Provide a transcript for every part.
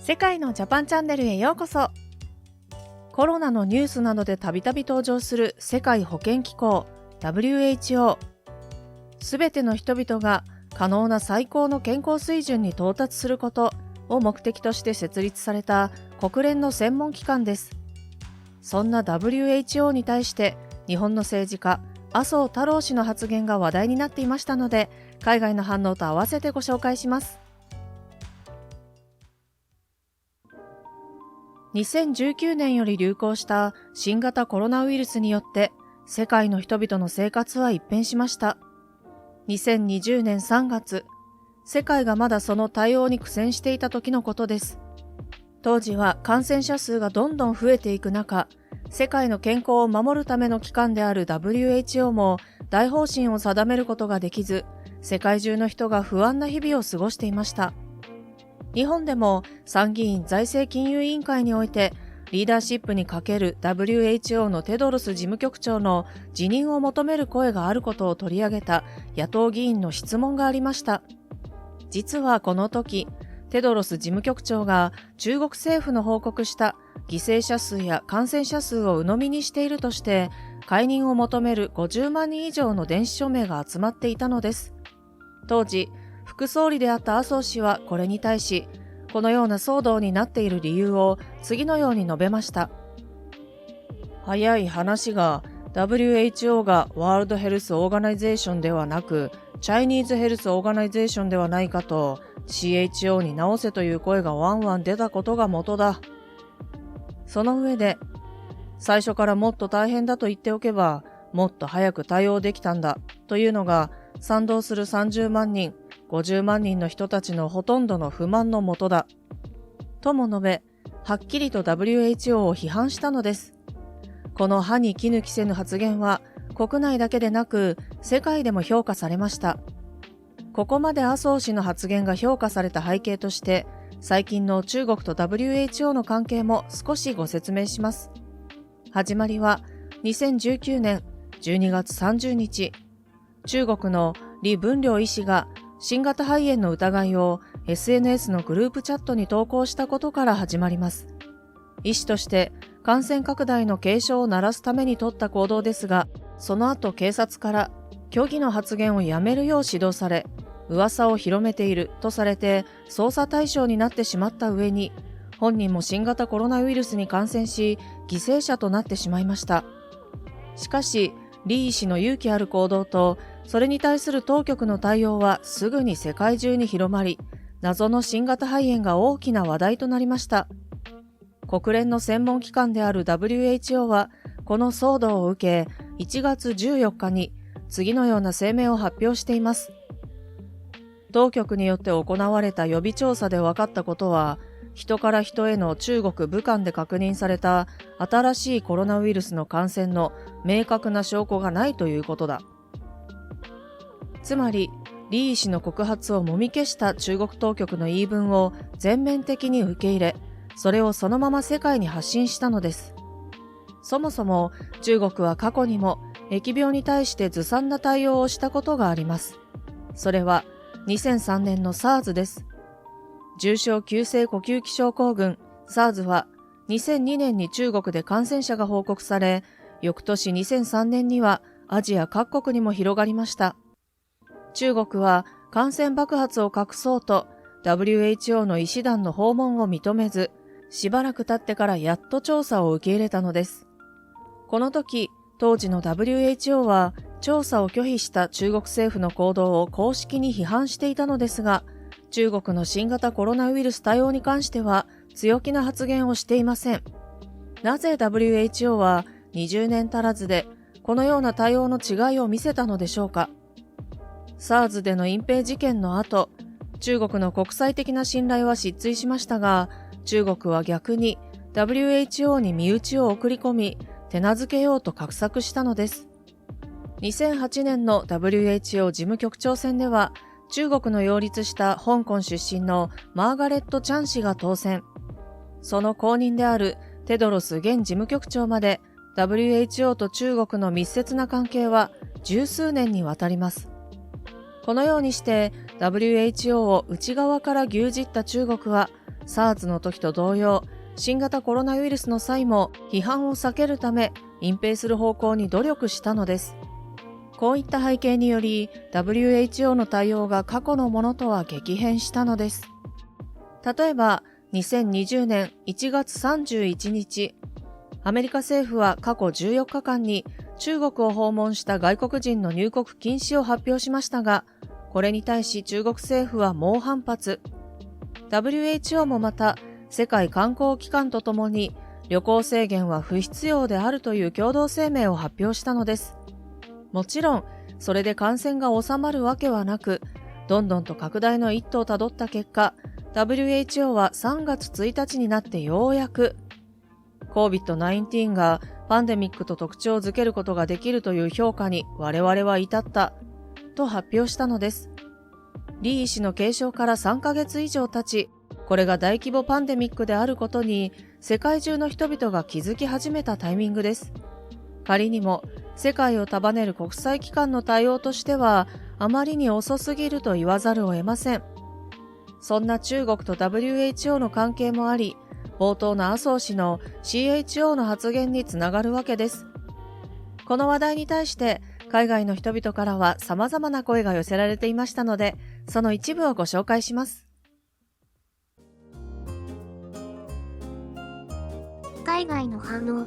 世界のジャパンチャンネルへようこそ。コロナのニュースなどでたびたび登場する世界保健機構 WHO。 すべての人々が可能な最高の健康水準に到達することを目的として設立された国連の専門機関です。そんな WHO に対して日本の政治家麻生太郎氏の発言が話題になっていましたので、海外の反応と合わせてご紹介します。2019年より流行した新型コロナウイルスによって世界の人々の生活は一変しました。2020年3月、世界がまだその対応に苦戦していた時のことです。当時は感染者数がどんどん増えていく中、世界の健康を守るための機関である WHO も大方針を定めることができず、世界中の人が不安な日々を過ごしていました。日本でも参議院財政金融委員会においてリーダーシップに欠ける WHO のテドロス事務局長の辞任を求める声があることを取り上げた野党議員の質問がありました。実はこの時、テドロス事務局長が中国政府の報告した犠牲者数や感染者数を鵜呑みにしているとして解任を求める50万人以上の電子署名が集まっていたのです。当時、副総理であった麻生氏はこれに対し、このような騒動になっている理由を次のように述べました。早い話が WHO がワールドヘルスオーガナイゼーションではなくチャイニーズヘルスオーガナイゼーションではないかと CHO に直せという声がワンワン出たことが元だ。その上で、最初からもっと大変だと言っておけばもっと早く対応できたんだというのが賛同する30万人、50万人の人たちのほとんどの不満のもとだ。とも述べ、はっきりと WHO を批判したのです。この歯に衣着せぬ発言は国内だけでなく世界でも評価されました。ここまで麻生氏の発言が評価された背景として、最近の中国と WHO の関係も少しご説明します。始まりは2019年12月30日、中国の李文亮医師が新型肺炎の疑いを SNS のグループチャットに投稿したことから始まります。医師として感染拡大の警鐘を鳴らすために取った行動ですが、その後警察から虚偽の発言をやめるよう指導され、噂を広めているとされて捜査対象になってしまった上に、本人も新型コロナウイルスに感染し犠牲者となってしまいました。しかし李医師の勇気ある行動とそれに対する当局の対応はすぐに世界中に広まり、謎の新型肺炎が大きな話題となりました。国連の専門機関である WHO はこの騒動を受け、1月14日に次のような声明を発表しています。当局によって行われた予備調査で分かったことは、人から人への中国武漢で確認された新しいコロナウイルスの感染の明確な証拠がないということだ。つまり、李医師の告発をもみ消した中国当局の言い分を全面的に受け入れ、それをそのまま世界に発信したのです。そもそも中国は過去にも疫病に対してずさんな対応をしたことがあります。それは2003年の SARS です。重症急性呼吸器症候群 SARS は2002年に中国で感染者が報告され、翌年2003年にはアジア各国にも広がりました。中国は感染爆発を隠そうと WHO の医師団の訪問を認めず、しばらく経ってからやっと調査を受け入れたのです。この時、当時の WHO は調査を拒否した中国政府の行動を公式に批判していたのですが、中国の新型コロナウイルス対応に関しては強気な発言をしていません。なぜ WHO は20年足らずでこのような対応の違いを見せたのでしょうか。SARS での隠蔽事件の後、中国の国際的な信頼は失墜しましたが、中国は逆に WHO に身内を送り込み、手なずけようと画策したのです。2008年の WHO 事務局長選では、中国の擁立した香港出身のマーガレット・チャン氏が当選。その後任であるテドロス現事務局長まで WHO と中国の密接な関係は十数年にわたります。このようにして WHO を内側から牛耳った中国は SARS の時と同様、新型コロナウイルスの際も批判を避けるため隠蔽する方向に努力したのです。こういった背景により WHO の対応が過去のものとは激変したのです。例えば2020年1月31日、アメリカ政府は過去14日間に中国を訪問した外国人の入国禁止を発表しましたが、これに対し中国政府は猛反発。WHO もまた世界観光機関とともに旅行制限は不必要であるという共同声明を発表したのです。もちろんそれで感染が収まるわけはなく、どんどんと拡大の一途をたどった結果、WHO は3月1日になってようやく COVID-19 がパンデミックと特徴づけることができるという評価に我々は至ったと発表したのです。リー医師の継承から3ヶ月以上経ち、これが大規模パンデミックであることに世界中の人々が気づき始めたタイミングです。仮にも世界を束ねる国際機関の対応としてはあまりに遅すぎると言わざるを得ません。そんな中国と WHO の関係もあり、冒頭の麻生氏の CHO の発言につながるわけです。この話題に対して海外の人々からは様々な声が寄せられていましたので、その一部をご紹介します。海外の反応。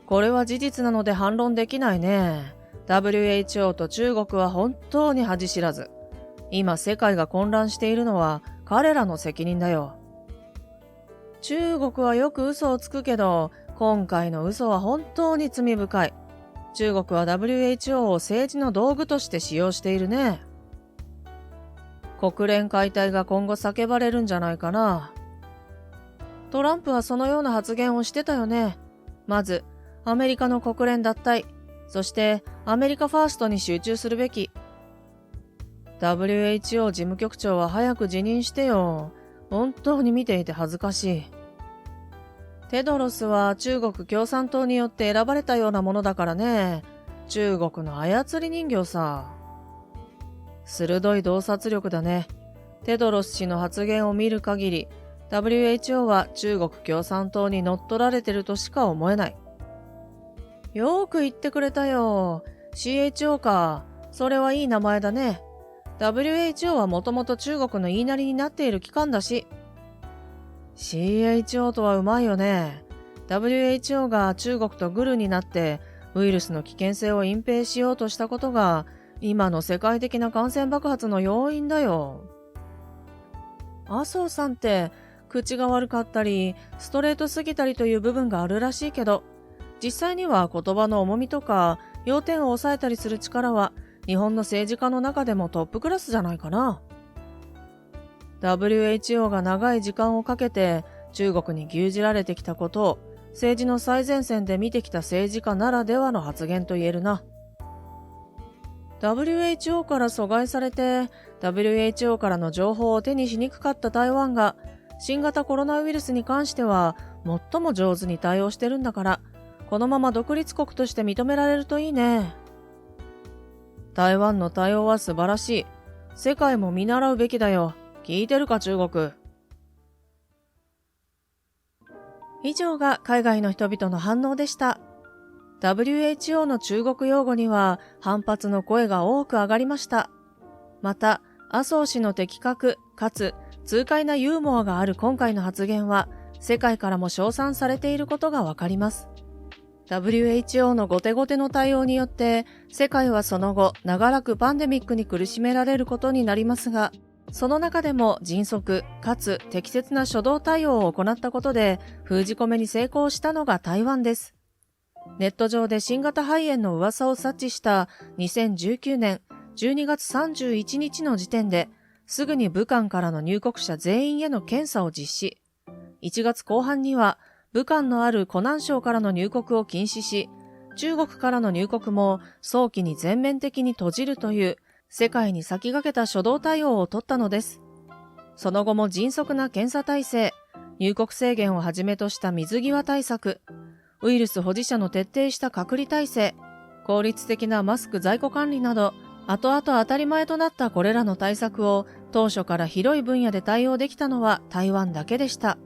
これは事実なので反論できないね。WHO と中国は本当に恥知らず。今世界が混乱しているのは彼らの責任だよ。中国はよく嘘をつくけど、今回の嘘は本当に罪深い。中国は WHO を政治の道具として使用しているね。国連解体が今後叫ばれるんじゃないかな。トランプはそのような発言をしてたよね。まず、アメリカの国連脱退、そしてアメリカファーストに集中するべき。WHO 事務局長は早く辞任してよ。本当に見ていて恥ずかしい。テドロスは中国共産党によって選ばれたようなものだからね。中国の操り人形さ。鋭い洞察力だね。テドロス氏の発言を見る限り、WHO は中国共産党に乗っ取られてるとしか思えない。よく言ってくれたよ。CHO か。それはいい名前だね。WHO はもともと中国の言いなりになっている機関だし。CHO とはうまいよね。WHO が中国とグルになってウイルスの危険性を隠蔽しようとしたことが今の世界的な感染爆発の要因だよ。麻生さんって口が悪かったりストレートすぎたりという部分があるらしいけど、実際には言葉の重みとか要点を抑えたりする力は日本の政治家の中でもトップクラスじゃないかな。WHO が長い時間をかけて中国に牛耳られてきたことを政治の最前線で見てきた政治家ならではの発言と言えるな。WHO から阻害されて WHO からの情報を手にしにくかった台湾が新型コロナウイルスに関しては最も上手に対応してるんだから、このまま独立国として認められるといいね。台湾の対応は素晴らしい。世界も見習うべきだよ。聞いてるか中国。以上が海外の人々の反応でした。WHO の中国用語には反発の声が多く上がりました。また、麻生氏の的確かつ痛快なユーモアがある今回の発言は世界からも称賛されていることがわかります。WHO の後手後手の対応によって世界はその後長らくパンデミックに苦しめられることになりますが、その中でも迅速かつ適切な初動対応を行ったことで封じ込めに成功したのが台湾です。ネット上で新型肺炎の噂を察知した2019年12月31日の時点ですぐに武漢からの入国者全員への検査を実施。1月後半には武漢のある湖南省からの入国を禁止し、中国からの入国も早期に全面的に閉じるという世界に先駆けた初動対応を取ったのです。その後も迅速な検査体制、入国制限をはじめとした水際対策、ウイルス保持者の徹底した隔離体制、効率的なマスク在庫管理など、後々当たり前となったこれらの対策を当初から広い分野で対応できたのは台湾だけでした。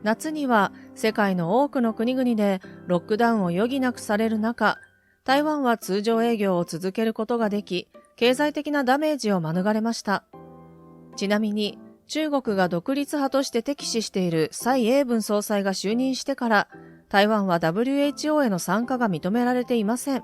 夏には世界の多くの国々でロックダウンを余儀なくされる中、台湾は通常営業を続けることができ、経済的なダメージを免れました。ちなみに、中国が独立派として敵視している蔡英文総裁が就任してから、台湾は WHO への参加が認められていません。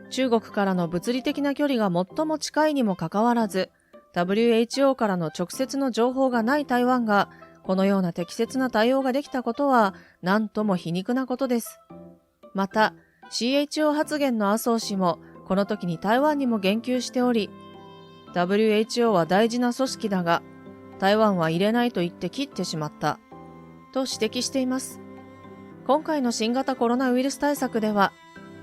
中国からの物理的な距離が最も近いにもかかわらず、WHO からの直接の情報がない台湾が、このような適切な対応ができたことは、なんとも皮肉なことです。また、CHO 発言の麻生氏も、この時に台湾にも言及しており、WHO は大事な組織だが、台湾は入れないと言って切ってしまった、と指摘しています。今回の新型コロナウイルス対策では、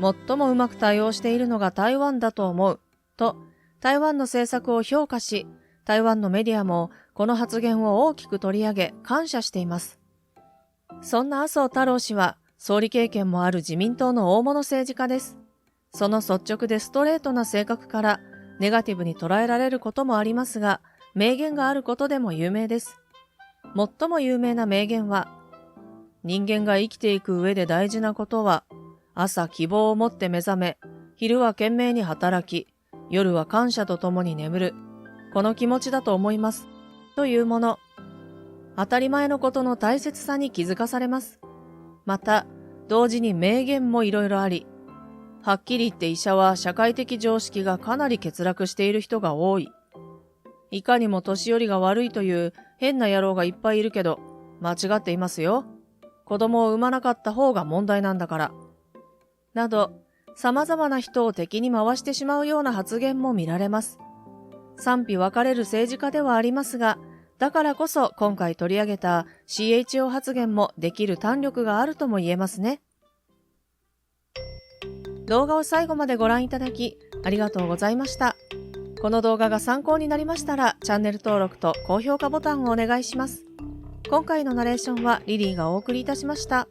最もうまく対応しているのが台湾だと思う、と、台湾の政策を評価し、台湾のメディアもこの発言を大きく取り上げ感謝しています。そんな麻生太郎氏は、総理経験もある自民党の大物政治家です。その率直でストレートな性格から、ネガティブに捉えられることもありますが、名言があることでも有名です。最も有名な名言は、人間が生きていく上で大事なことは、朝希望を持って目覚め、昼は懸命に働き、夜は感謝とともに眠る。この気持ちだと思います。というもの。当たり前のことの大切さに気づかされます。また、同時に名言もいろいろあり、はっきり言って医者は社会的常識がかなり欠落している人が多い。いかにも年寄りが悪いという変な野郎がいっぱいいるけど、間違っていますよ。子供を産まなかった方が問題なんだから。など、様々な人を敵に回してしまうような発言も見られます。賛否分かれる政治家ではありますが、だからこそ今回取り上げた CHO 発言もできる胆力があるとも言えますね。動画を最後までご覧いただきありがとうございました。この動画が参考になりましたらチャンネル登録と高評価ボタンをお願いします。今回のナレーションはリリーがお送りいたしました。